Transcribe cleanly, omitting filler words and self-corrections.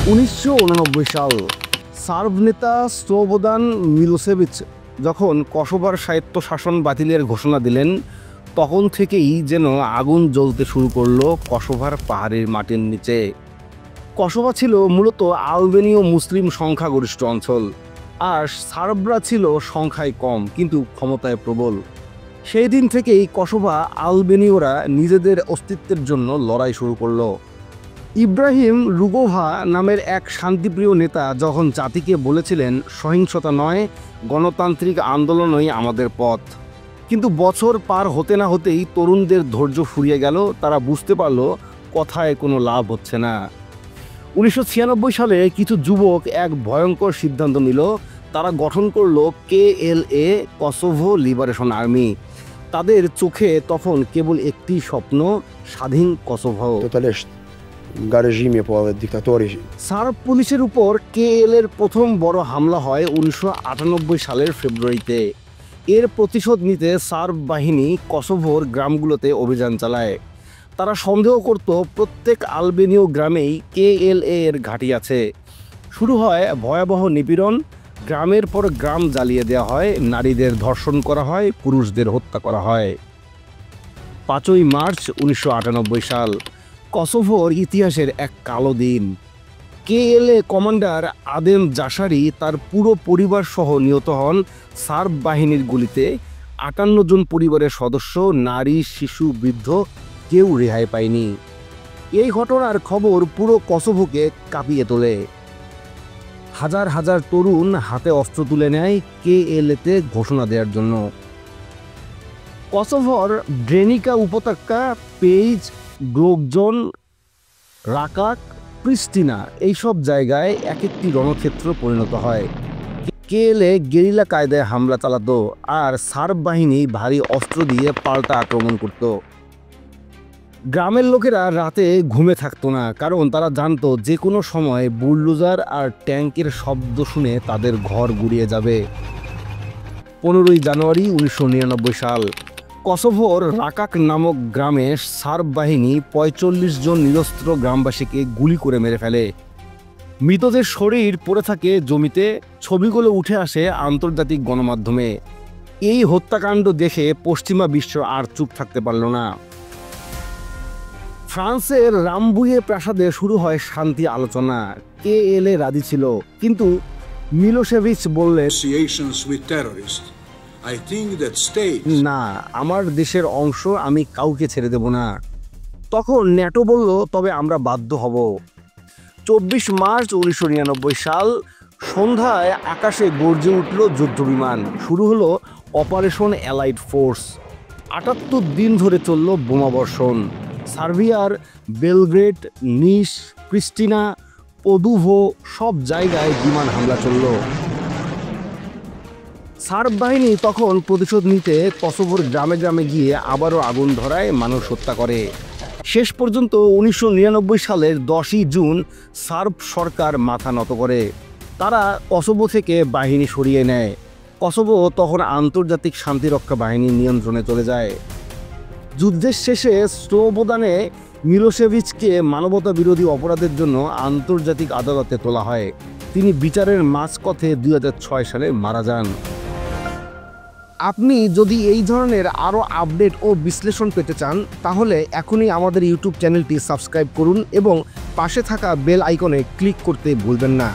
1989 সাল সার্ব নেতা স্লোবোদান মিলোসেভিচ যখন কসোভোর স্বায়ত্তশাসন বাতিলের ঘোষণা দিলেন, তখন থেকেই যেন আগুন জ্বলতে শুরু করলো কসোভোর পাহাড়ের মাটির নিচে। কসোভো ছিল মূলত আলবেনীয় মুসলিম সংখ্যাগরিষ্ঠ অঞ্চল, আর সার্বরা ছিল সংখ্যায় কম কিন্তু ক্ষমতায় প্রবল। সেই দিন থেকেই কসোভো আলবেনীয়রা নিজেদের অস্তিত্বের জন্য লড়াই শুরু করলো। ইব্রাহিম রুগোভা নামের এক শান্তিপ্রিয় নেতা যখন জাতিকে বলেছিলেন, সহিংসতা নয়, গণতান্ত্রিক আন্দোলনই আমাদের পথ। কিন্তু বছর পার হতে না হতেই তরুণদের ধৈর্য ফুরিয়ে গেল। তারা বুঝতে পারল কথায় কোনো লাভ হচ্ছে না। 1996 সালে কিছু যুবক এক ভয়ঙ্কর সিদ্ধান্ত নিল। তারা গঠন করল KLA, কসোভো লিবারেশন আর্মি। তাদের চোখে তখন কেবল একটি স্বপ্ন, স্বাধীন কসোভো। সার্ব পুলিশের উপর KLA এর প্রথম বড় হামলা হয় 1998 সালের ফেব্রুয়ারিতে। এর প্রতিশোধ নিতে সার্ব বাহিনী কসোভোর গ্রামগুলোতে অভিযান চালায়। তারা সন্দেহ করত প্রত্যেক আলবেনীয় গ্রামেই KLA এর ঘাঁটি আছে। শুরু হয় ভয়াবহ নিপীড়ন। গ্রামের পর গ্রাম জ্বালিয়ে দেওয়া হয়, নারীদের ধর্ষণ করা হয়, পুরুষদের হত্যা করা হয়। 5ই মার্চ 1998 সাল কসোভোর ইতিহাসের এক কালো দিন। KLA কমান্ডার আদেম জাশারি তার পুরো পরিবার সহ নিহত হন সার্ব বাহিনীর গুলিতে। 58 জন পরিবারের সদস্য, নারী, শিশু, বৃদ্ধ, কেউ রেহাই পায়নি। এই ঘটনার খবর পুরো কসোভোকে কাঁপিয়ে তোলে। হাজার হাজার তরুণ হাতে অস্ত্র তুলে নেয় KLA-তে ঘোষণা দেওয়ার জন্য। কসোভোর ড্রেনিকা উপত্যকা, পেইজ, গ্লোকজন, রাকাক, প্রিস্টিনা এইসব জায়গায় এক একটি রণক্ষেত্র পরিণত হয়। KLA গেরিলা কায়দায় হামলা চালাতো, আর সার্ব বাহিনী ভারী অস্ত্র দিয়ে পাল্টা আক্রমণ করত। গ্রামের লোকেরা রাতে ঘুমে থাকতো না, কারণ তারা জানতো যে কোনো সময় বুলডোজার আর ট্যাঙ্কের শব্দ শুনে তাদের ঘর গুড়িয়ে যাবে। 15ই জানুয়ারি 1999 সাল কসোভোর রাকাক নামক গ্রামে সার্ব বাহিনী 45 জন নিরস্ত্র গ্রামবাসীকে গুলি করে মেরে ফেলে। মৃতদের শরীর পড়ে থাকে জমিতে। ছবিগুলো উঠে আসে আন্তর্জাতিক গণমাধ্যমে। এই হত্যাকাণ্ড দেখে পশ্চিমা বিশ্ব আর চুপ থাকতে পারল না। ফ্রান্সের রামবুয়ে প্রাসাদে শুরু হয় শান্তি আলোচনা। KLA রাজি ছিল, কিন্তু মিলোসেভিচ বললেন, না, আমার দেশের অংশ আমি কাউকে ছেড়ে দেব না। তখন ন্যাটো বলল, তবে আমরা বাধ্য হব। 24 মার্চ 1999 সাল সন্ধ্যায় আকাশে গর্জে উঠল যুদ্ধবিমান। শুরু হলো অপারেশন অ্যালাইড ফোর্স। 78 দিন ধরে চলল বোমাবর্ষণ। সার্বিয়ার বেলগ্রেড, নিস, প্রিস্টিনা, পদুভো সব জায়গায় বিমান হামলা চলল। সার্ব বাহিনী তখন প্রতিশোধ নিতে কসোভোর গ্রামে গ্রামে গিয়ে আবারও আগুন ধরায়, মানুষ হত্যা করে। শেষ পর্যন্ত 1999 সালের 10ই জুন সার্ব সরকার মাথা নত করে। তারা কসোভো থেকে বাহিনী সরিয়ে নেয়। কসোভো তখন আন্তর্জাতিক শান্তিরক্ষা বাহিনীর নিয়ন্ত্রণে চলে যায়। যুদ্ধের শেষে স্লোবোদানে মিলোসেভিচকে মানবতা বিরোধী অপরাধের জন্য আন্তর্জাতিক আদালতে তোলা হয়। তিনি বিচারের মাঝপথে 2006 সালে মারা যান। আপনি যদি এই ধরনের আরও আপডেট ও বিশ্লেষণ পেতে চান, তাহলে এখনই আমাদের ইউটিউব চ্যানেলটি সাবস্ক্রাইব করুন এবং পাশে থাকা বেল আইকনে ক্লিক করতে ভুলবেন না।